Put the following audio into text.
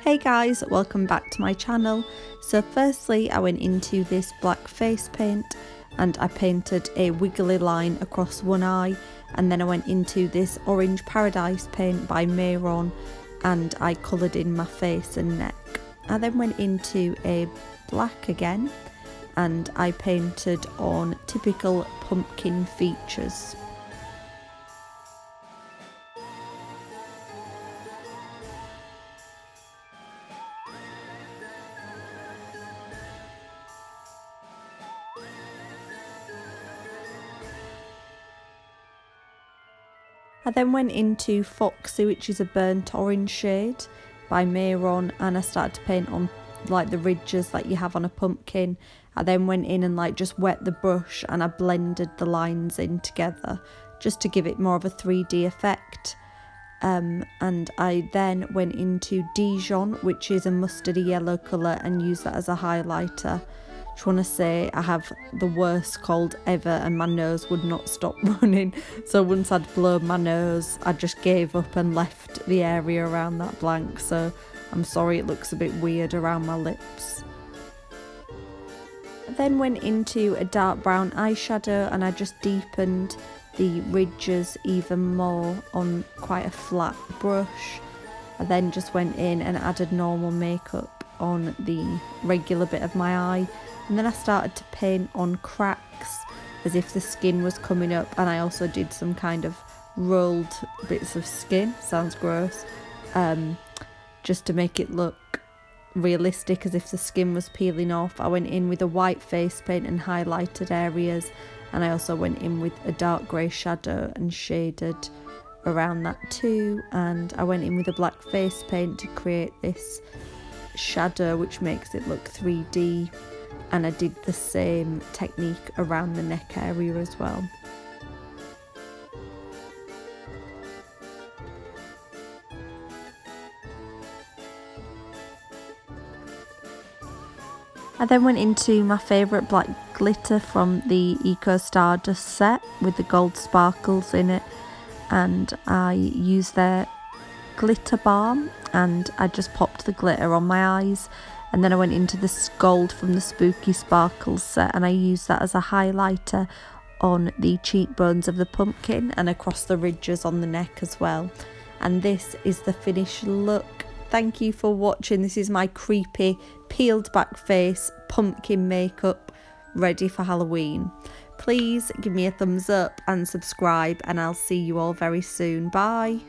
Hey guys, welcome back to my channel. So firstly I went into this black face paint and I painted a wiggly line across one eye, and then I went into this orange paradise paint by Mayron and I coloured in my face and neck. I then went into a black again and I painted on typical pumpkin features. I then went into Foxy, which is a burnt orange shade by Mayron, and I started to paint on like the ridges that you have on a pumpkin. I then went in and like just wet the brush and I blended the lines in together just to give it more of a 3D effect. And I then went into Dijon, which is a mustardy yellow colour, and used that as a highlighter. Just want to say I have the worst cold ever and my nose would not stop running, so once I'd blown my nose I just gave up and left the area around that blank, so I'm sorry it looks a bit weird around my lips. I then went into a dark brown eyeshadow and I just deepened the ridges even more on quite a flat brush. I then just went in and added normal makeup on the regular bit of my eye, and then I started to paint on cracks as if the skin was coming up, and I also did some kind of rolled bits of skin, sounds gross, just to make it look realistic as if the skin was peeling off. I went in with a white face paint and highlighted areas, and I also went in with a dark grey shadow and shaded around that too, and I went in with a black face paint to create this shadow which makes it look 3D, and I did the same technique around the neck area as well. I then went into my favourite black glitter from the Eco Stardust set with the gold sparkles in it, and I used their glitter balm and I just popped the glitter on my eyes, and then I went into this gold from the Spooky Sparkles set and I used that as a highlighter on the cheekbones of the pumpkin and across the ridges on the neck as well. And this is the finished look. Thank you for watching. This is my creepy peeled back face pumpkin makeup ready for Halloween. Please give me a thumbs up and subscribe, and I'll see you all very soon. Bye.